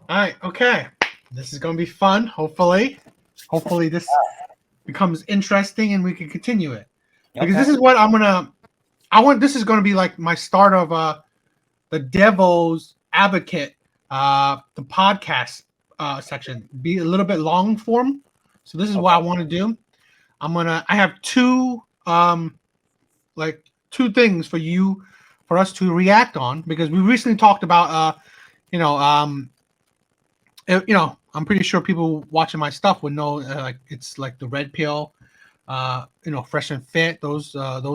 All right, okay. This is going to be fun, hopefully. Hopefully this becomes interesting and we can continue it. Because Okay. this is what this is going to be like my start of the Devil's Advocate, the podcast section. Be a little bit long form. So this is what I Okay. want to do. I have two things for us to react on because we recently talked about you know, I'm pretty sure people watching my stuff would know like it's like the Red Pill, Fresh and Fit, those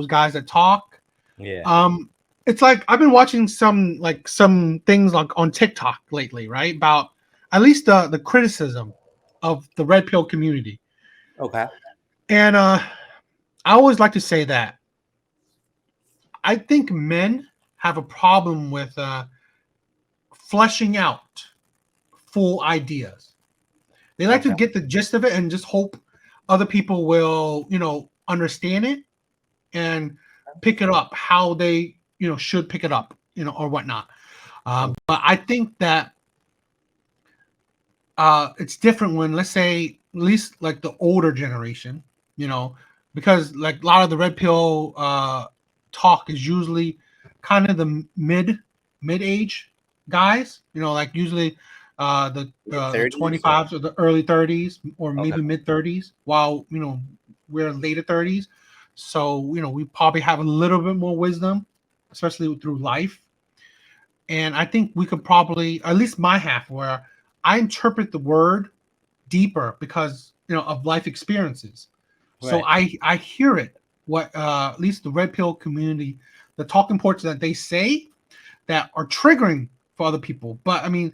guys that talk. Yeah. Um, it's like I've been watching some things like on TikTok lately, right? About at least the criticism of the Red Pill community, Okay. and I always like to say that I think men have a problem with fleshing out full ideas. They like to Okay. get the gist of it and just hope other people will, understand it and pick it up how they, should pick it up, or whatnot. But I think that it's different when, let's say, at least like the older generation, you know, because like a lot of the red pill talk is usually kind of the mid age guys, like usually Mid the 30s or 25s or the early 30s or okay. maybe mid 30s, while we're later 30s. So we probably have a little bit more wisdom, especially through life. And I think we could probably, at least my half, where I interpret the word deeper because of life experiences. So Right. I hear it. What at least the red pill community, the talking points that they say that are triggering for other people. But I mean,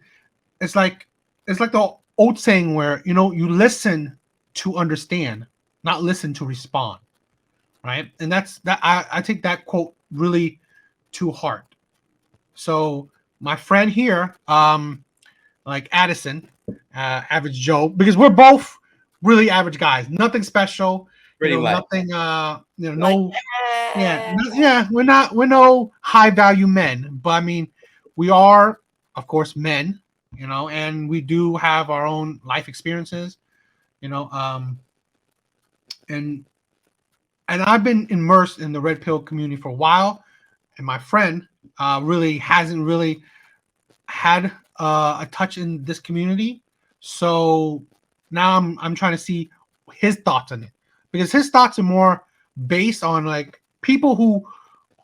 it's like the old saying where you listen to understand, not listen to respond, right? And that's that. I take that quote really to heart. So my friend here, like Addison, average Joe, because we're both really average guys. Nothing special, Pretty much. nothing, Like no, yeah, yeah. We're no high value men, but I mean, we are, of course, men, and we do have our own life experiences, you know, um, and I've been immersed in the red pill community for a while, and my friend really hasn't really had a touch in this community. So now I'm trying to see his thoughts on it because his thoughts are more based on like people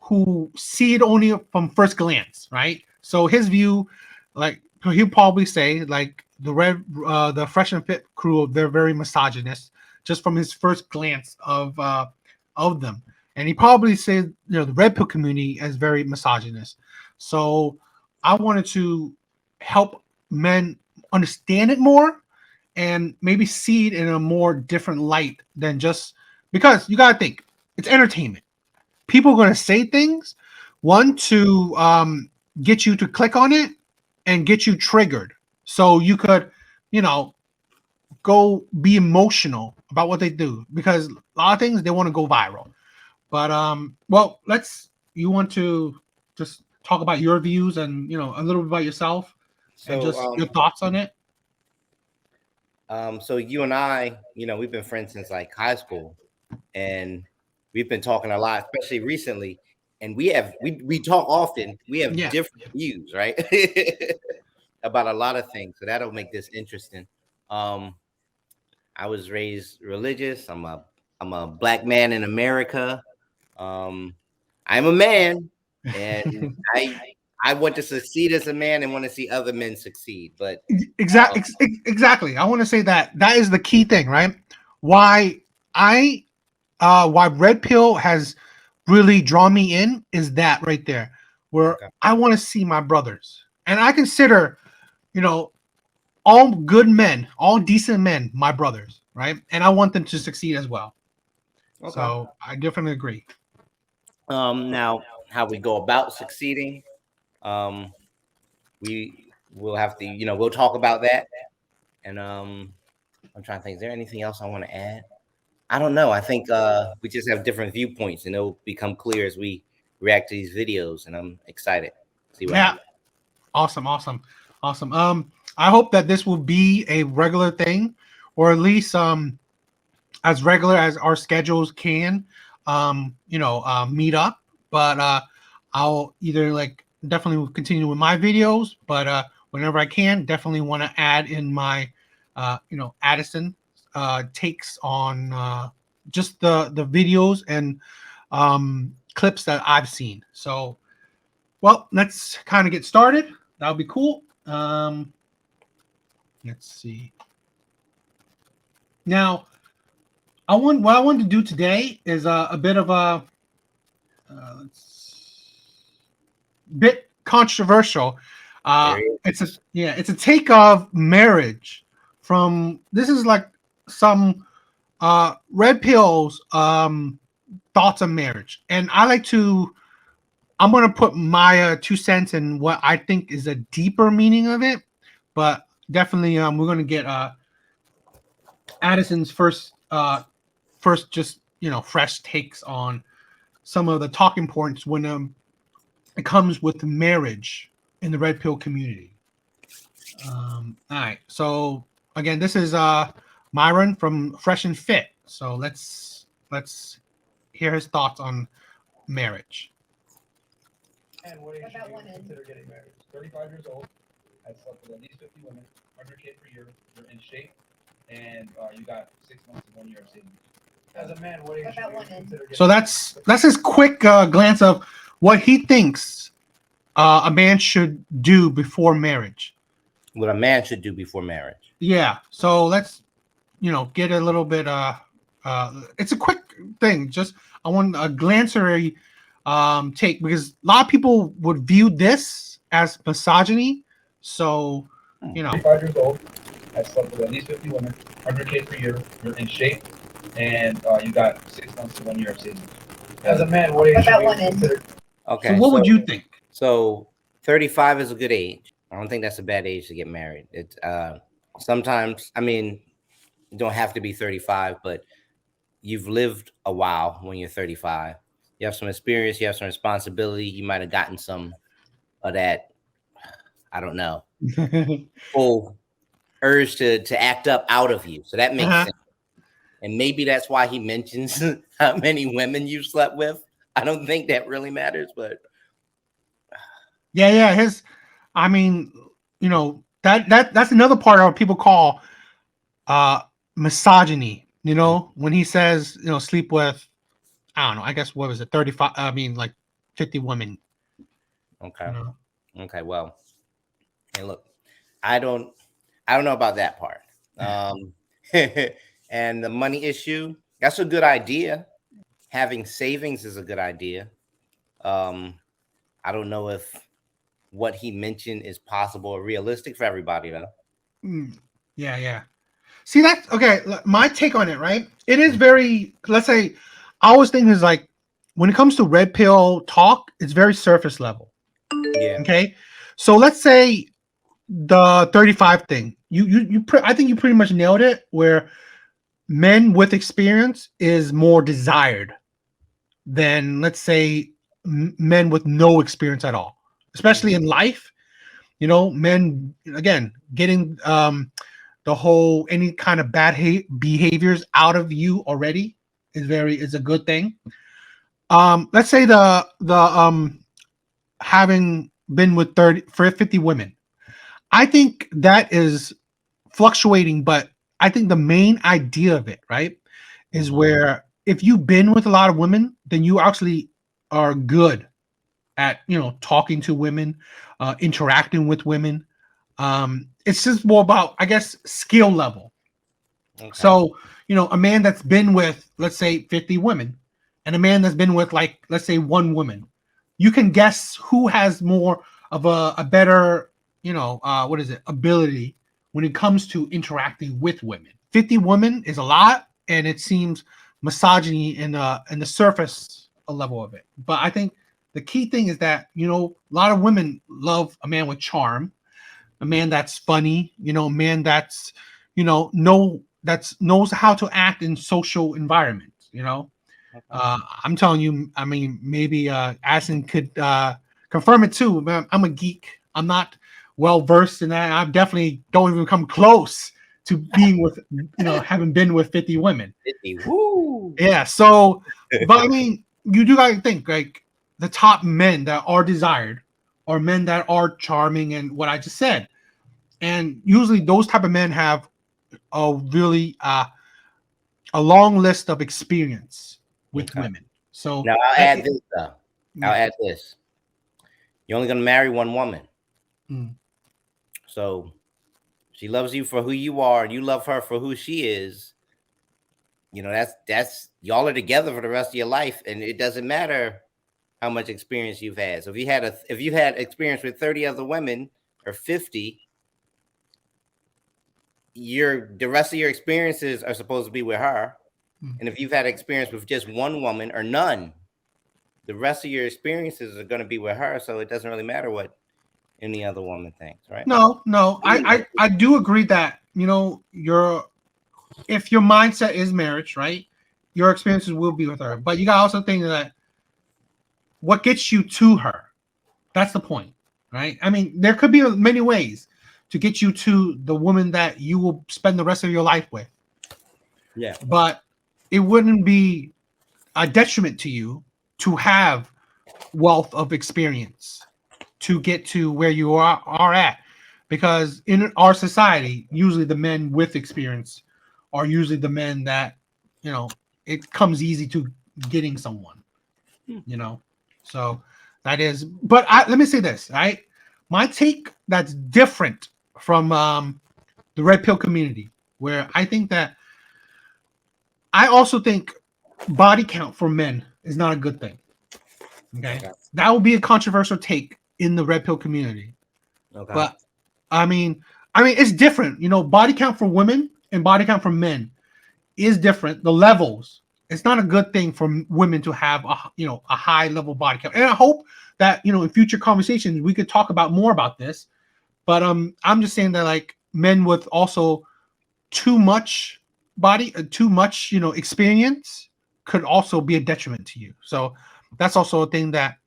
who see it only from first glance, right? So his view, like he'll probably say like the Fresh and Fit crew, they're very misogynist just from his first glance of them, and he probably said the red pill community is very misogynist. So I wanted to help men understand it more and maybe see it in a more different light than just because you gotta think it's entertainment. People are gonna say things, one to get you to click on it and get you triggered, so you could, you know, go be emotional about what they do because a lot of things they want to go viral. But well, you want to just talk about your views and a little bit about yourself and so just your thoughts on it. so you and I, we've been friends since like high school, and we've been talking a lot, especially recently. And we talk often. We have Yeah. different views, right? About a lot of things. So that'll make this interesting. Um, I was raised religious. I'm a black man in America. Um, I'm a man, and I want to succeed as a man and want to see other men succeed. But Exactly. Exactly. I want to say that is the key thing, right? Why I why Red Pill has really drawn me in is that right there, where okay, I want to see my brothers, and I consider, you know, all good men, all decent men, my brothers, right? And I want them to succeed as well. okay. So I definitely agree. Now how we go about succeeding, um, we will have to, we'll talk about that. And I'm trying to think, is there anything else I want to add? I don't know. I think we just have different viewpoints, and it'll become clear as we react to these videos. And I'm excited to see what Yeah, happens. awesome. I hope that this will be a regular thing, or at least as regular as our schedules can, meet up. But I'll either like definitely will continue with my videos, but whenever I can, definitely want to add in my, Addison takes on just the videos and clips that I've seen. So, well, let's kind of get started. That would be cool. Let's see. Now, what I wanted to do today is a bit of a bit controversial. Very It's a take of marriage from this is like some red pills thoughts on marriage, and I'm gonna put my 2 cents in what I think is a deeper meaning of it, but definitely we're gonna get Addison's first just fresh takes on some of the talking points when it comes with marriage in the red pill community. All right, so again, this is Myron from Fresh and Fit. So let's hear his thoughts on marriage. And what age should you consider getting married? 35 years old. I've slept with at least 50 women, 100K per year. You're in shape, and you got 6 months to 1 year of savings. As a man, what age should you consider getting So that's his quick glance of what he thinks a man should do before marriage. what a man should do before marriage. Yeah. So let's get a little bit. It's a quick thing. Just I want a glancery take because a lot of people would view this as misogyny. So 35 years old. I've slept with at least 50 women, 100K per year. You're in shape, and you got 6 months to 1 year of savings. As a man, what age should you consider? Okay. So what would you think? So 35 is a good age. I don't think that's a bad age to get married. It's sometimes, I mean, you don't have to be 35, but you've lived a while when you're 35. You have some experience, you have some responsibility. You might have gotten some of that, I don't know, full urge to act up out of you. So that makes sense. And maybe that's why he mentions how many women you slept with. I don't think that really matters, but Yeah. I mean, that's another part of what people call misogyny. When he says, sleep with, I don't know, I guess what was it, 35? I mean, like 50 women. okay. Okay, well, hey, look, I don't know about that part. And the money issue, that's a good idea. Having savings is a good idea. Um, I don't know if what he mentioned is possible or realistic for everybody though. Yeah. See, that's okay. My take on it, right? It is very, let's say, I always think is like, when it comes to red pill talk, it's very surface level. Yeah. Okay. So let's say the 35 thing, I think you pretty much nailed it, where men with experience is more desired than, let's say, men with no experience at all, especially in life. Men, again, getting the whole any kind of bad behaviors out of you already is a good thing. Let's say the having been with 50 women, I think that is fluctuating, but I think the main idea of it, right, is where if you've been with a lot of women, then you actually are good at talking to women, interacting with women. It's just more about, I guess, skill level. Okay. So a man that's been with, let's say, 50 women, and a man that's been with, like, let's say, one woman, you can guess who has more of a better ability when it comes to interacting with women. 50 women is a lot, and it seems misogyny in the surface level of it. But I think the key thing is that a lot of women love a man with charm, a man that's funny, a man that's knows how to act in social environments. I'm telling you, I mean, maybe Asin could confirm it too. I'm a geek. I'm not well versed in that. I definitely don't even come close to being with, having been with 50 women. 50. Woo! Yeah. So, but I mean, you do got to think like the top men that are desired are men that are charming and what I just said. And usually those type of men have a really a long list of experience with Okay. women. So Now I'll add this though. I'll add this. You're only gonna marry one woman. Mm. So she loves you for who you are, and you love her for who she is. That's y'all are together for the rest of your life, and it doesn't matter how much experience you've had. So if you had experience with 30 other women or 50, the rest of your experiences are supposed to be with her. And if you've had experience with just one woman or none, the rest of your experiences are going to be with her. So it doesn't really matter what any other woman thinks, right? No, I do agree that if your mindset is marriage, right, your experiences will be with her. But you got to also think that what gets you to her, that's the point, right? I mean, there could be many ways to get you to the woman that you will spend the rest of your life with. Yeah. But it wouldn't be a detriment to you to have wealth of experience to get to where you are at, because in our society usually the men with experience are usually the men that it comes easy to getting someone, so that is. But let me say this, right? My take that's different from the red pill community, where I also think body count for men is not a good thing. Okay. That will be a controversial take in the red pill community. Okay. But I mean, it's different. Body count for women and body count for men is different. The levels. It's not a good thing for women to have a high level body count. And I hope that in future conversations we could talk about more about this. But I'm just saying that like men with also too much too much experience could also be a detriment to you. So that's also a thing that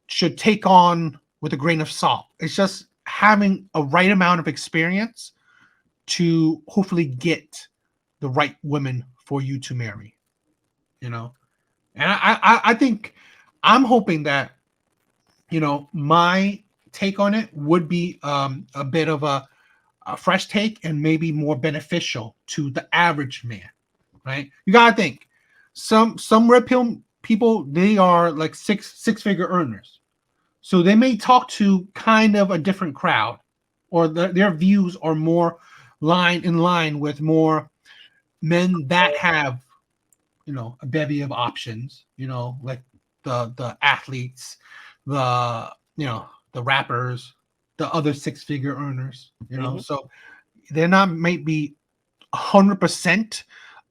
should take on with a grain of salt. It's just having a right amount of experience to hopefully get the right women for you to marry. And I think I'm hoping that my take on it would be a bit of a fresh take and maybe more beneficial to the average man. Right? You gotta think some red pill people, they are like six-figure earners. So they may talk to kind of a different crowd, or their views are more in line with more men that have, a bevy of options, like the athletes, the rappers, the other six-figure earners, so they're not might be 100%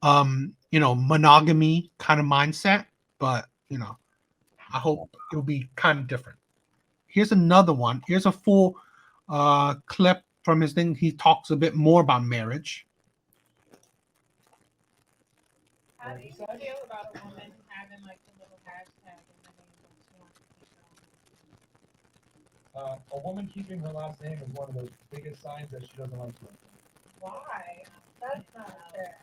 monogamy kind of mindset, but I hope it'll be kind of different. Here's another one. Here's a full clip from his thing. He talks a bit more about marriage. How do you feel about a woman having like the little hashtag in the name of she wants to keep A woman keeping her last name is one of the biggest signs that she doesn't like you. Why? That's not fair.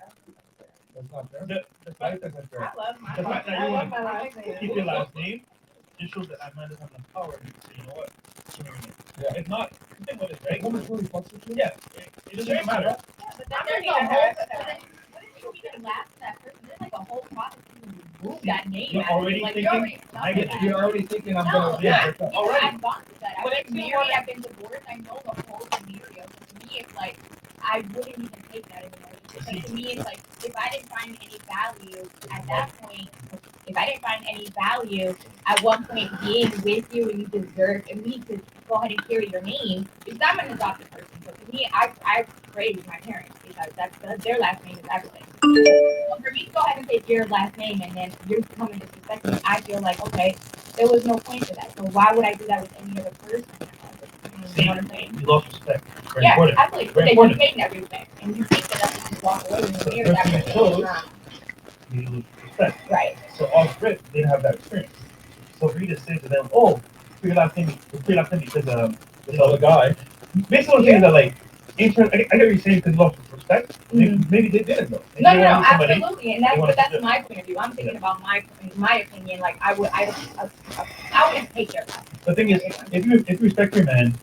That's not fair. The fact that That's fair. I love my the fact that I you love want my last to name. keep your last name, it shows that man doesn't have the power to say, you know what, give me your name. Yeah. If not, think what it's If right. a woman's really fucks with you, Yeah, it doesn't matter. Yeah, but that doesn't even what if you even last that person? There's like a whole process to remove that name. You're out of it. already Like, thinking, you're already I get done you. you're already thinking I'm No, gonna yeah. break up. Already. I've gone through that. I've But been if you married, wanna- I've been divorced, I know the whole scenario. So to me, it's like, I wouldn't even take that anymore. Because to me, it's like, if I didn't find any value at that point, if I didn't find any value at one point being with you and you deserve, and me to go ahead and carry your name, because I'm an adopted person. So to me, I praise my parents because their last name is everything. So for me to go ahead and take your last name and then you come and disrespect me, I feel like, okay, there was no point to that. So why would I do that with any other person? You know what I'm saying? You lost respect. Very Yeah, important. absolutely. But Very then you important. gain that respect, and you think that that's what you walk away when you're married. But That person person is chose- not. You lose respect. Right. So all Brit didn't have that experience. So for you to say to them, oh, pick your last name because this other guy. Basically, what I'm saying is that like, I get what you're saying because love respect. Maybe they didn't though. Maybe No, they no, no, wanted somebody. absolutely, and that's my point of view. I'm thinking about my opinion. Like I wouldn't take their life. The thing is, if you respect your man,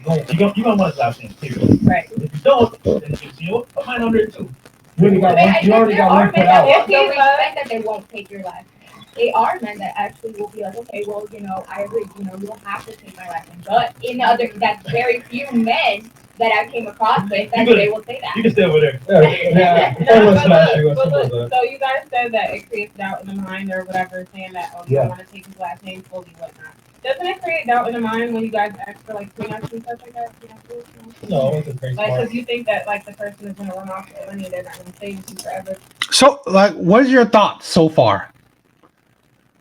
you gonna want his last name, period. Right. If you don't, then you know what? Put mine on there too. You already got one. You already got one put out. They'll respect that they won't take your life. They are men that actually will be like, okay, well, I agree, you don't have to take my life. But that's very few men that I came across with that they will say that. You can stay over there. Yeah. So you guys said that it creates doubt in the mind or whatever, saying that, oh, you don't want to take his last name fully, whatnot. Doesn't it create doubt in the mind when you guys ask for like prenups and stuff like that? No, it's a great Like, because you think that like the person is going to run off with money, they're not going to stay with you forever. So, like, what is your thoughts so far?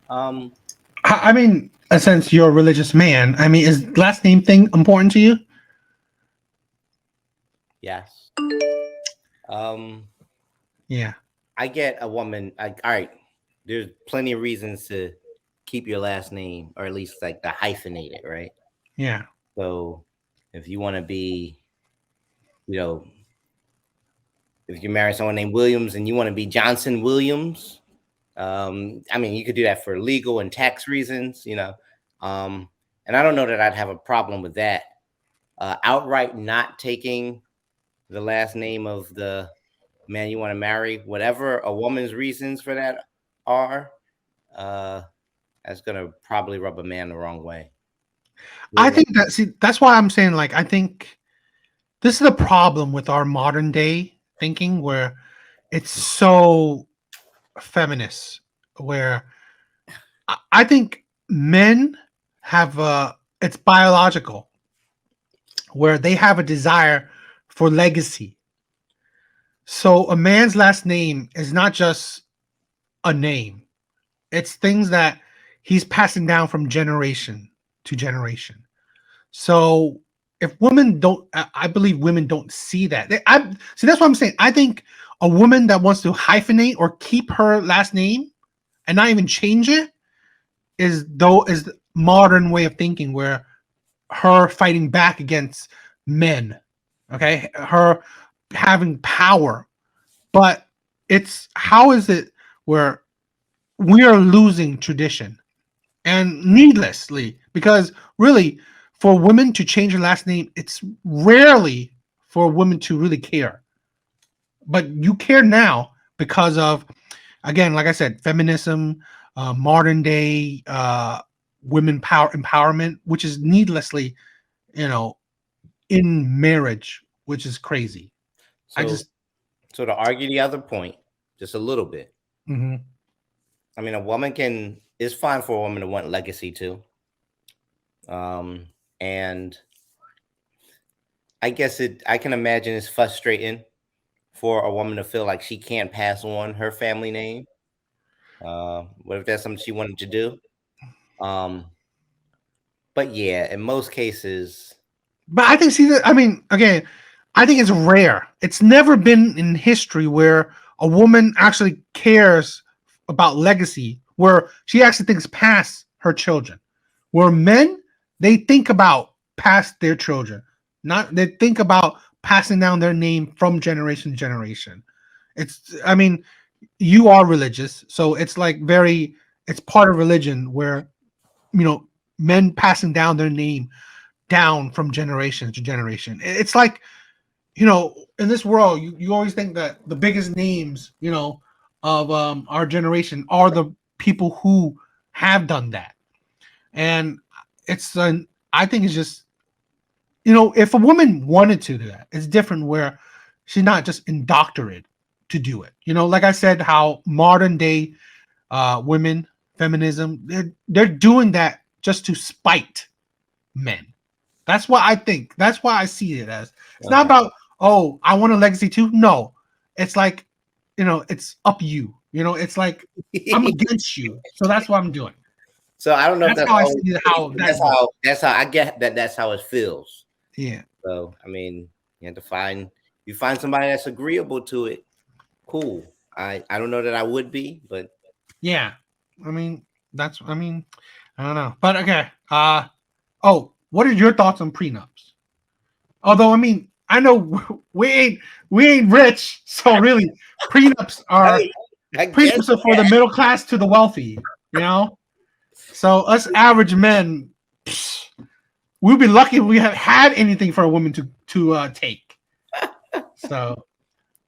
I mean, since you're a religious man, I mean, is last name thing important to you? Yes. Yeah. I get a woman. All right. There's plenty of reasons to keep your last name, or at least like the hyphenated, right? Yeah. So if you want to be, you know, if you marry someone named Williams and you want to be Johnson Williams, I mean, you could do that for legal and tax reasons, and I don't know that I'd have a problem with that. Outright not taking the last name of the man you want to marry, whatever a woman's reasons for that are, that's gonna probably rub a man the wrong way. I think that's why I'm saying, like, I think this is a problem with our modern day thinking where it's so feminist, where I think men have it's biological, where they have a desire for legacy. So a man's last name is not just a name. It's things that he's passing down from generation to generation. So if women don't, I believe women don't see that. I see. That's what I'm saying. I think a woman that wants to hyphenate or keep her last name and not even change it is the modern way of thinking, where her fighting back against men. Okay, her having power, but it's how is it where we are losing tradition and needlessly, because really for women to change their last name, it's rarely for women to really care, but you care now because of, again, like I said, feminism, modern day women power empowerment, which is needlessly, you know in marriage, which is crazy. So to argue the other point just a little bit, Mhm. I mean, it's fine for a woman to want legacy too. And I guess I can imagine it's frustrating for a woman to feel like she can't pass on her family name. What if that's something she wanted to do? But yeah, in most cases, But I think, see that, I mean, again, I think it's rare. It's never been in history where a woman actually cares about legacy, where she actually thinks past her children. Where men, they think about past their children, not they think about passing down their name from generation to generation. I mean, you are religious, so it's like it's part of religion where, you know, men passing down their name down from generation to generation. It's like, in this world, you always think that the biggest names, of our generation are the people who have done that. And I think it's just, if a woman wanted to do that, it's different, where she's not just indoctrinated to do it. Like I said, how modern day women, feminism, they're doing that just to spite men. That's what I think. That's why I see it as. It's not about, oh, I want a legacy too. No, it's like, it's up you. It's like I'm against you, so that's what I'm doing. So I don't know That's if how I see how that's how I get that. That's how it feels. Yeah. So I mean, you have to find somebody that's agreeable to it. Cool. I don't know that I would be, but yeah. I mean, I don't know. But okay. Oh, what are your thoughts on prenups? Although, I mean, I know we ain't rich, so really, prenups are Hey, I guess. prenups are for the middle class to the wealthy. You know, so us average men, psh, we'd be lucky if we have had anything for a woman to take. So,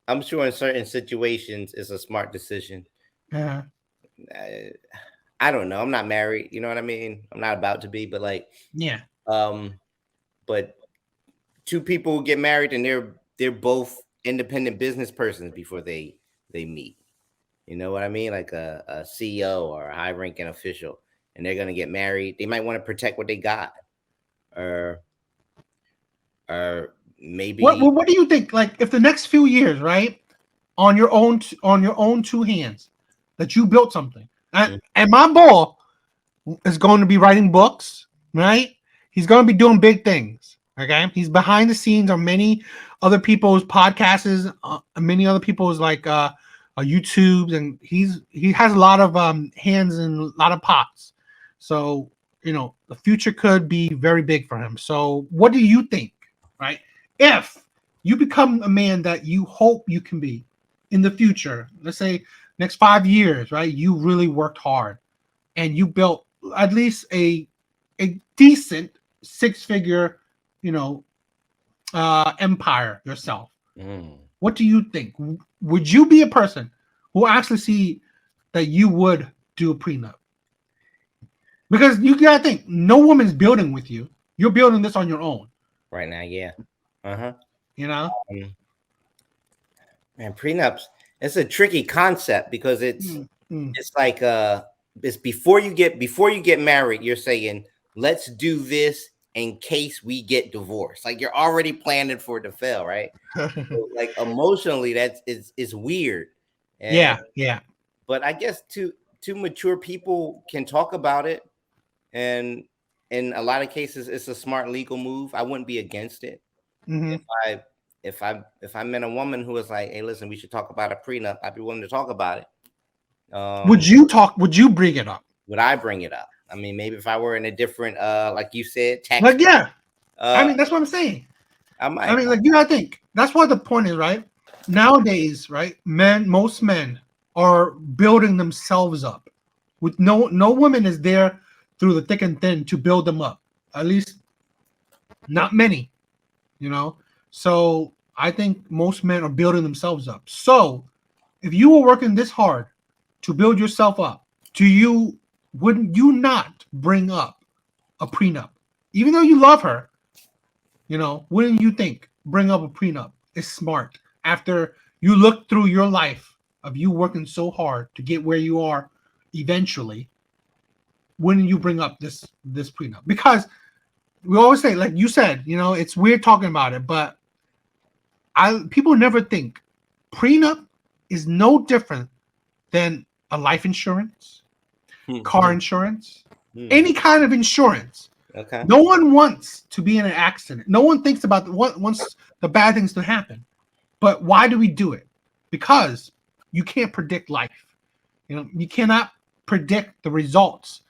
I'm sure in certain situations it's a smart decision. yeah, I, I don't know. I'm not married. You know what I mean? I'm not about to be, but like, yeah, um, but two people who get married and they're both independent business persons before they meet. You know what I mean? Like a CEO or a high ranking official, and they're gonna get married. They might want to protect what they got, or or maybe what do you think? Like, if the next few years, right, on your own two hands, that you built something, and my boy is going to be writing books, right? He's going to be doing big things. Okay, he's behind the scenes on many other people's podcasts, many other people's YouTubes, and he has a lot of hands in a lot of pots. So the future could be very big for him. So what do you think, right? If you become a man that you hope you can be in the future, let's say next 5 years, right? You really worked hard and you built at least a decent six-figure, you know, empire yourself. mm, What do you think? Would you be a person who actually see that you would do a prenup? Because you gotta think, no woman's building with you. You're building this on your own. right now, yeah. Uh-huh. You know. Um, man, prenups. It's a tricky concept because Mm, mm. it's like it's before you get married, you're saying, let's do this in case we get divorced. Like you're already planning for it to fail, right? So, like emotionally, that's is weird. And Yeah, yeah. but I guess two mature people can talk about it, and in a lot of cases, it's a smart legal move. I wouldn't be against it Hmm. if I if I met a woman who was like, "Hey, listen, we should talk about a prenup." I'd be willing to talk about it. Would you bring it up? Would I bring it up? I mean, maybe if I were in a different, like you said, tax, Like, yeah. I uh, mean, that's what I'm saying. I I might. mean, like, you gotta think. That's what the point is, right? Nowadays, right? Most men are building themselves up. With no woman is there through the thick and thin to build them up. At least not many, you know. So I think most men are building themselves up. So if you were working this hard to build yourself up, wouldn't you not bring up a prenup? Even though you love her, wouldn't you think bring up a prenup is smart after you look through your life of you working so hard to get where you are eventually? Wouldn't you bring up this prenup? Because we always say, like you said, it's weird talking about it, but people never think prenup is no different than a life insurance, car insurance, Hmm. any kind of insurance. Okay. No one wants to be in an accident. No one thinks about what wants the bad things to happen. But why do we do it? Because you can't predict life. You cannot predict the results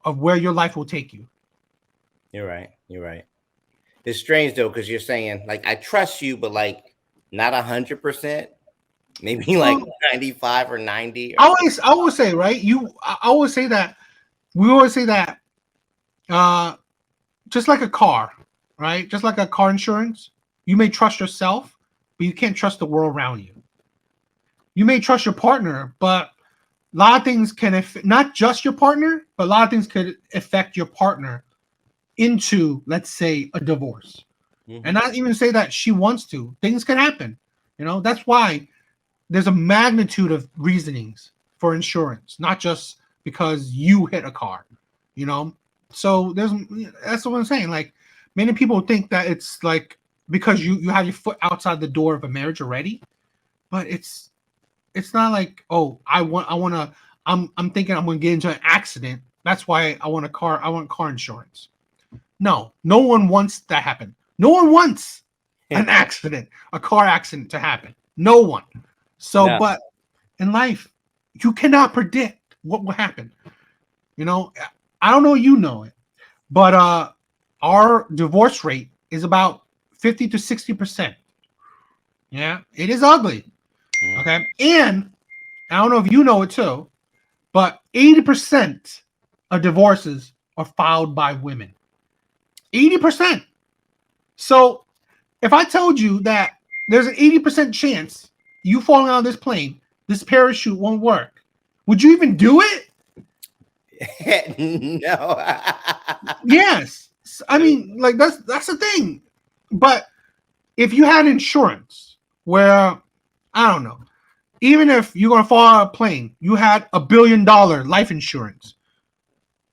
of where your life will take you. You're right. You're right. It's strange though, because you're saying like I trust you, but like not 100%. Maybe like Well, 95 or 90 or I always say, right? I always say that we always say that uh, just like a car, right? Just like a car insurance, you may trust yourself, but you can't trust the world around you. You may trust your partner, but a lot of things can not just your partner, but a lot of things could affect your partner into, let's say, a divorce. And Mhm. not even say that she wants to. Things can happen. That's why there's a magnitude of reasonings for insurance, not just because you hit a car. You know, so that's what I'm saying. Like many people think that it's like because you have your foot outside the door of a marriage already, but it's not like, oh, I'm thinking I'm gonna get into an accident. That's why I want car insurance. No one wants that happen. No one wants an accident, a car accident to happen. No one. So, No. but in life, you cannot predict what will happen. I don't know, you know it, but our divorce rate is about 50 to 60%. Yeah, it is ugly. Mm. Okay, and I don't know if you know it too, but 80% of divorces are filed by women. 80%. So if I told you that there's an 80% chance you falling out of this plane, this parachute won't work, would you even do it? No. Yes. I mean, like that's the thing. But if you had insurance where I don't know, even if you're gonna fall out of a plane, you had $1 billion life insurance.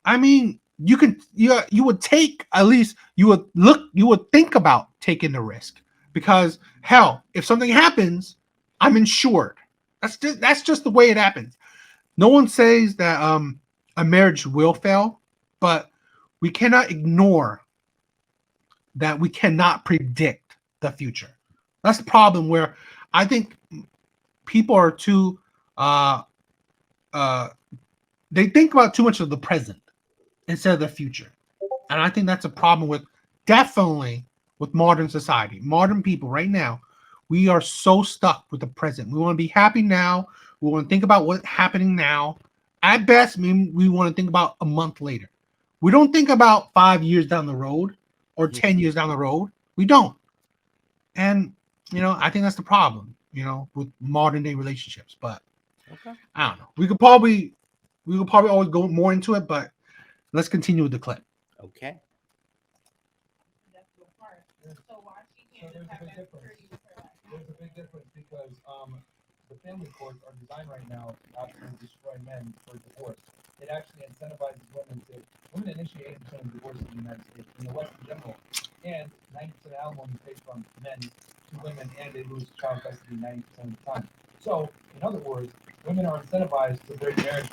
I mean, you would take at least you would think about taking the risk because hell, if something happens, I'm insured. That's just the way it happens. No one says that a marriage will fail, but we cannot ignore that we cannot predict the future. That's the problem where I think people are too uh uh they think about too much of the present instead of the future. And I think that's a problem with definitely with modern society. Modern people right now, we are so stuck with the present. We want to be happy now. We want to think about what's happening now. At best, we want to think about a month later. We don't think about 5 years down the road or 10 years down the road. We don't. And I think that's the problem, with modern day relationships. But Okay. I don't know. We could probably always go more into it, but let's continue with the clip. Okay. That's the part. So why she So can't just there's a have big that difference. security with her life? There's a big difference because the family courts are designed right now to actually destroy men for divorce. It actually incentivizes women initiate 80% of divorces in the United States, in the West in general, and 90% of alimony is paid from men to women, and they lose child custody 90% of the time. So, in other words, women are incentivized to break marriage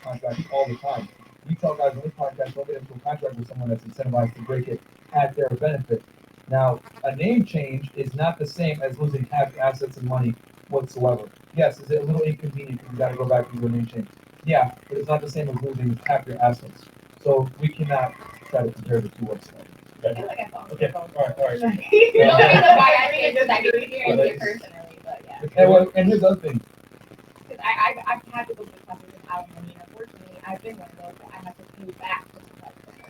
contracts all the time. We tell guys on this podcast, don't get into a contract with someone that's incentivized to break it at their benefit. Now, a name change is not the same as losing half your assets and money whatsoever. Yes, is it a little inconvenient because you got to go back and do a name change? Yeah, but it's not the same as losing half your assets. So we cannot try to compare the two whatsoever. I feel like I thought. Okay, all right. No, because I think it's like it personally, but yeah. And here's the other thing. Because I've had to go to the company without money. Unfortunately, I've been one of those that I have to pay back.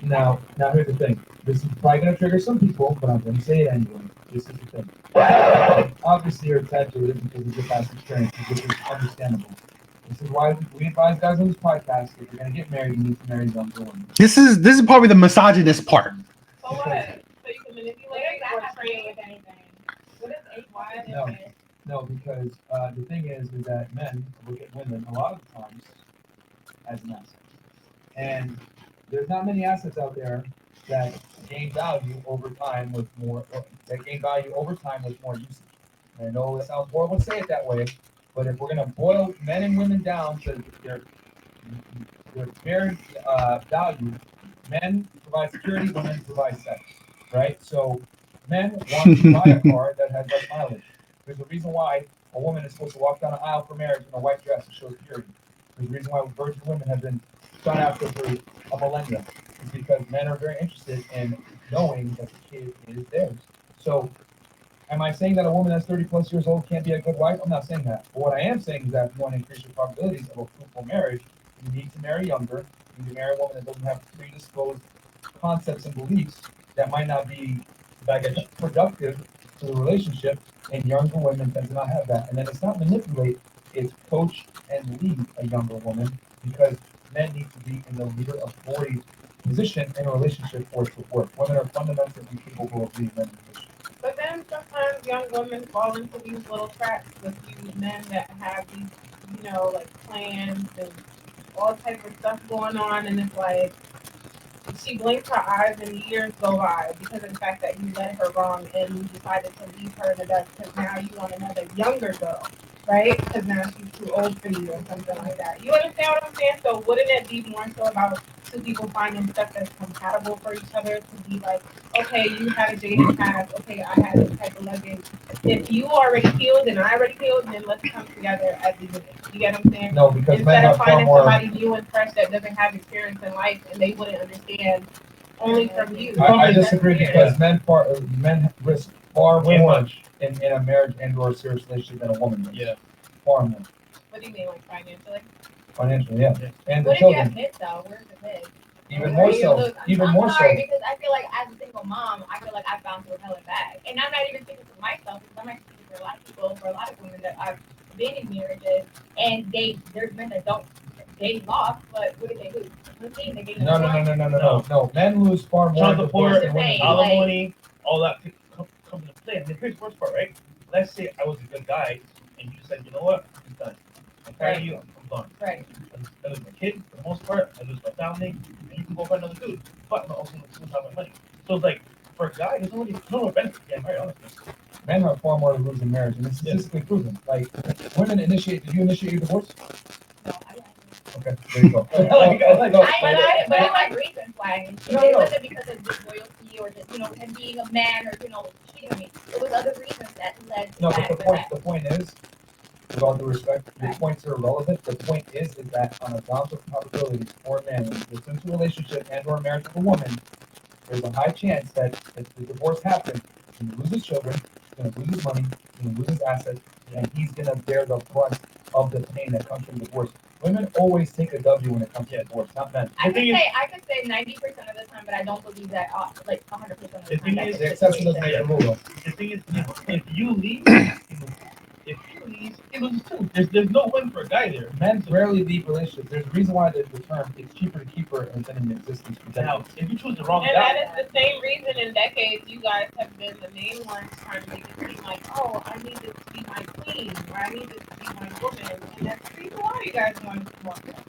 Now here's the thing. This is probably going to trigger some people, but I'm going to say it anyway. This is the thing. Obviously, you're attached to it because of your past experience, which is understandable. This is why we advise guys on this podcast if you're going to get married, you need to marry younger women. This is probably the misogynist part. So what? So you can manipulate or train with anything. What is Ep1? No, because the thing is that men look at women a lot of the times as an asset. And there's not many assets out there that gain value over time with more usage. And I know it sounds horrible to say it that way, but if we're gonna boil men and women down to their bare value, men provide security, women provide sex, right? So men want to buy a car that has less mileage. There's a reason why a woman is supposed to walk down an aisle for marriage in a white dress to show purity. There's a reason why virgin women have been sought after for a millennia. It's because men are very interested in knowing that the kid is theirs. So, am I saying that a woman that's 30 plus years old can't be a good wife? I'm not saying that. But what I am saying is that if you want to increase your probabilities of a fruitful marriage, you need to marry younger. You need to marry a woman that doesn't have predisposed concepts and beliefs that might not be productive to the relationship. And younger women tend to not have that. And then it's not manipulate, it's coach and lead a younger woman because men need to be in the leader authority position in a relationship for it to work. Women are fundamentally capable of leading men in position. But then sometimes young women fall into these little traps with these men that have these, like plans and all type of stuff going on, and it's like she blinks her eyes and years go by because of the fact that you led her wrong and you decided to leave her in the dust because now you want another younger girl, right? Because now she's too old for you or something like that. You understand what I'm saying? So wouldn't it be more so about two people finding stuff that's compatible for each other to be like, okay, you had a dating past, okay, I had this type of luggage. If you already healed and I already healed, then let's come together as a unit. You get what I'm saying? No, because men Instead have of far finding more. somebody new and fresh that doesn't have experience in life and they wouldn't understand, only from you. I disagree That's because men risk far Way more much. in a marriage and or a serious relationship than a woman does. Yeah. Far more. What do you mean, like financially? Financially, yeah. Yeah. And the What if you have children, kids though? Where's the kids? even Where more do you so. lose? Even I'm more sorry, so. because I feel like as a single mom, I feel like I found through hell and back. And I'm not even speaking for myself, because I'm actually speaking for a lot of people, for a lot of women that I've been in marriages, and there's men that don't, they lost, but what did they lose? They gained No, no, more. no, no, no, no, no. No. Men lose far more Child in support, divorce than women do. alimony, all that comes into play. And here's the worst part, right? Let's say I was a good guy, and you said, you know what, I'm done. I'm tired of you. I'm gone. Right. I lose my kid for the most part. I lose my family, and you can go find another dude. But I'm also lose half my money. So it's like for a guy, there's no benefit to getting married, honestly. Men have far more to lose in marriage, and it's statistically proven. Like women initiate. Did you initiate your divorce? No, I don't. Okay, there you go. But I like reasons why. It wasn't because of disloyalty or just him being a man or cheating on me. It was other reasons that led to No, that. but the point is, with all due respect, your points are irrelevant. The point is that on a balance of probabilities for a man, when he gets into a relationship and or a marriage with a woman, there's a high chance that if the divorce happens, he's gonna lose his children, he's gonna lose his money, he's gonna lose his assets, and he's gonna bear the brunt of the pain that comes from divorce. Women always take a W when it comes to divorce, not men. I could say 90% of the time, but I don't believe that like 100% of the time. The exception doesn't make the rule. The thing is, if you leave, if he leaves, he loses too. There's no win for a guy there. Men rarely leave relationships. There's a reason why the term "it's cheaper to keep her" has been in existence for Now, decades. if you choose the wrong And guy, that is the same reason in decades you guys have been the main ones trying to make it seem like, oh, I need this to be my queen, or I need this to be my woman. And that's the reason why you guys want that.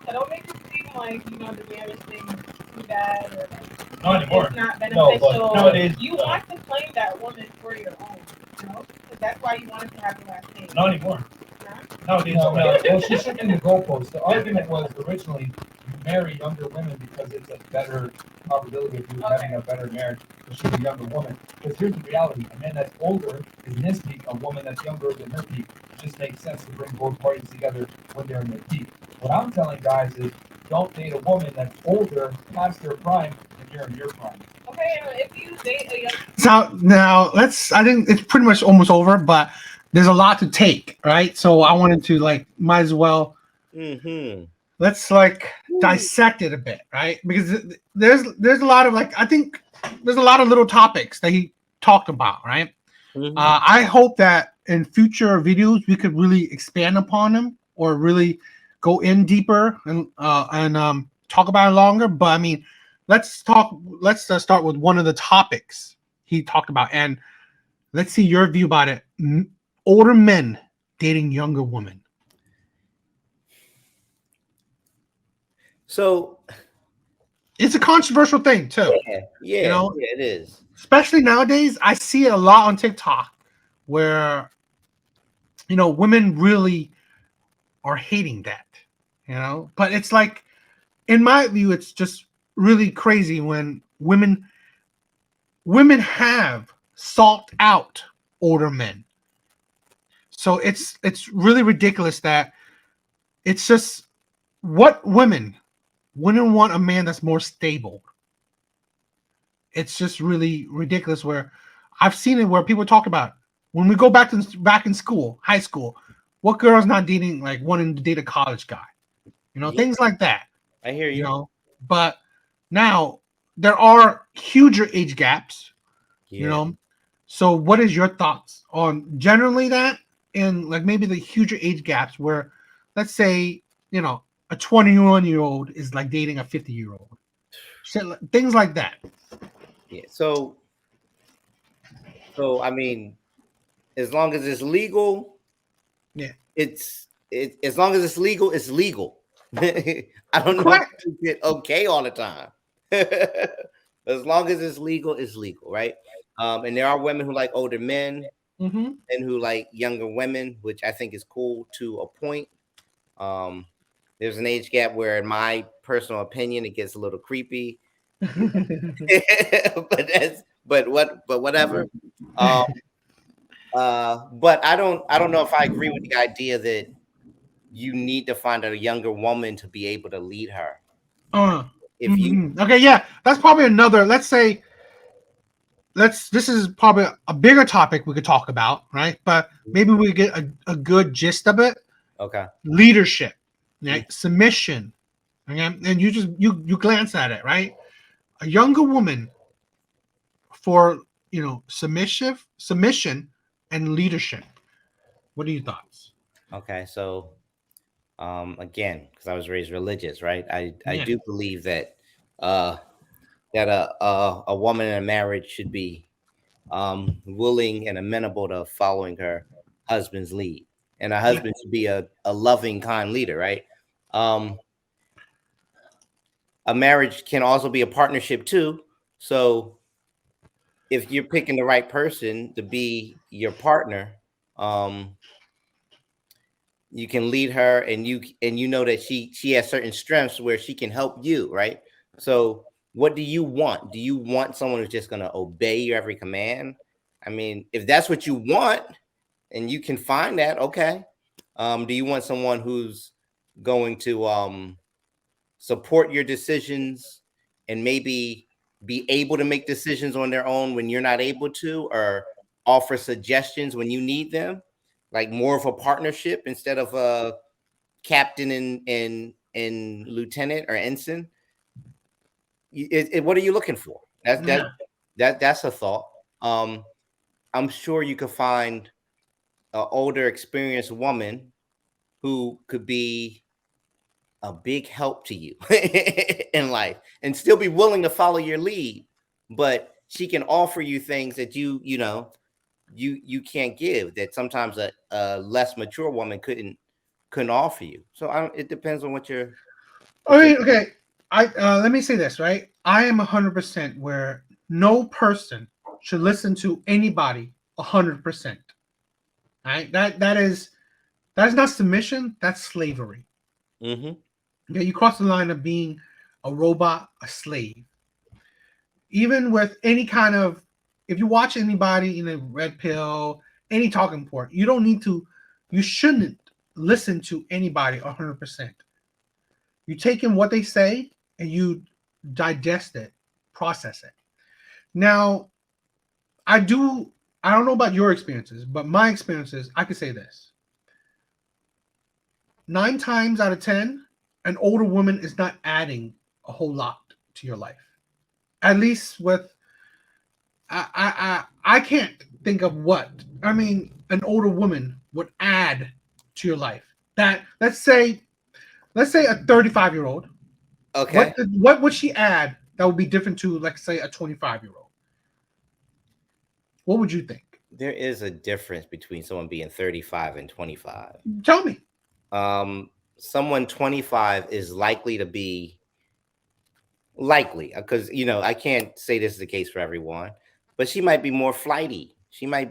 So don't make it seem like, the marriage thing is too bad or like, not anymore. it's not No, but beneficial. nowadays, you want to claim that woman for your own, Because that's why you wanted to have the last name. Not anymore. Nowadays, No, well, she's shifting the goalposts. The argument was originally you marry younger women because it's a better probability of you having a better marriage because she's a younger woman. Because here's the reality: a man that's older is in his peak. A woman that's younger is in her peak. It just makes sense to bring both parties together when they're in their peak. What I'm telling guys is, don't date a woman that's older, past their prime, and you're in your prime. Okay, if you date a young So now I think it's pretty much almost over, but there's a lot to take, right? So I wanted to might as well let's dissect it a bit, right? Because there's a lot of I think there's a lot of little topics that he talked about, right? I hope that in future videos we could really expand upon them or really go in deeper and talk about it longer. But I mean, let's start with one of the topics he talked about, and let's see your view about it. Older men dating younger women. So It's a controversial thing too. yeah, it is. Especially nowadays, I see it a lot on TikTok where women really are hating that. But it's in my view, it's just really crazy when women have sought out older men. So it's really ridiculous that it's just what women wouldn't want a man that's more stable. It's just really ridiculous where I've seen it where people talk about when we go back in school, high school, what girl's not dating wanting to date a college guy? Things like that. I hear you. But now there are huger age gaps. So what is your thoughts on generally that and maybe the huger age gaps where let's say a 21-year-old is dating a 50-year-old, things like that. Yeah. So I mean, as long as it's legal, it's as long as it's legal, it's legal. I don't know if you get okay all the time. As long as it's legal, right? And there are women who like older men and who like younger women, which I think is cool to a point. There's an age gap where, in my personal opinion, it gets a little creepy. but whatever. But I don't know if I agree with the idea that you need to find a younger woman to be able to lead her. If you Okay, yeah, that's probably another. Let's say this is probably a bigger topic we could talk about, right? But maybe we get a good gist of it. okay, Leadership, Mm. right? Submission, okay? And you glance at it, right? A younger woman for submission and leadership. What are your thoughts? okay, so again, because I was raised religious, right? I Yeah. do believe that uh that a woman in a marriage should be willing and amenable to following her husband's lead, and a Yeah. husband should be a loving, kind leader, right? Um, a marriage can also be a partnership too. So if you're picking the right person to be your partner, um, you can lead her, and you know that she has certain strengths where she can help you, right? So what do you want? Do you want someone who's just going to obey your every command? I mean, if that's what you want and you can find that, okay. Do you want someone who's going to support your decisions and maybe be able to make decisions on their own when you're not able to, or offer suggestions when you need them, like more of a partnership instead of a captain and lieutenant or ensign? What are you looking for? Yeah. That's a thought. um I'm sure you could find an older experienced woman who could be a big help to you in life and still be willing to follow your lead, but she can offer you things that you can't give, that sometimes a less mature woman couldn't offer you. So it depends on what you're. Okay. I let me say this, right? I am 100% where no person should listen to anybody 100%. Right? That is not submission. That's slavery. Hmm. Okay, you cross the line of being a robot, a slave. Even with any kind of, if you watch anybody in a red pill, any talking point, you don't need to, you shouldn't listen to anybody 100%. You take in what they say and you digest it, process it. Now, I do, I don't know about your experiences, but my experiences, I could say this: 9 times out of 10, an older woman is not adding a whole lot to your life. At least with, I can't think of what. I mean, an older woman would add to your life. That let's say a 35-year-old. Okay. What would she add that would be different to, like, say, a 25-year-old? What would you think? There is a difference between someone being 35 and 25. Tell me. Someone 25 is likely to be likely, because I can't say this is the case for everyone, but she might be more flighty. She might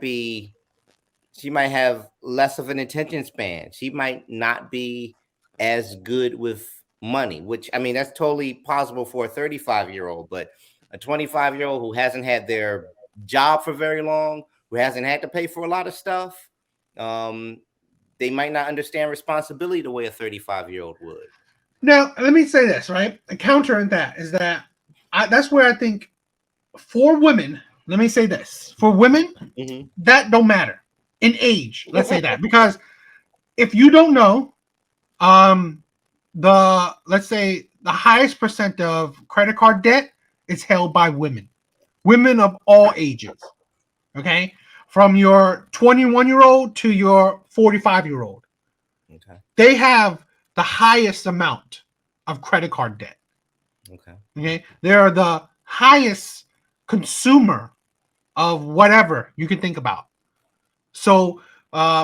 have less of an attention span. She might not be as good with money, which, I mean, that's totally possible for a 35-year-old, but a 25-year-old who hasn't had their job for very long, who hasn't had to pay for a lot of stuff, um, they might not understand responsibility the way a 35-year-old would. Now, let me say this, right? A counter in that is that that's where I think for women, let me say this: for women, Hmm. that don't matter in age. Let's say that, because if you don't know, um, let's say the highest percent of credit card debt is held by women of all ages. Okay, from your 21-year-old to your 45-year-old, Okay. they have the highest amount of credit card debt. Okay. Okay, they are the highest consumer of whatever you can think about. So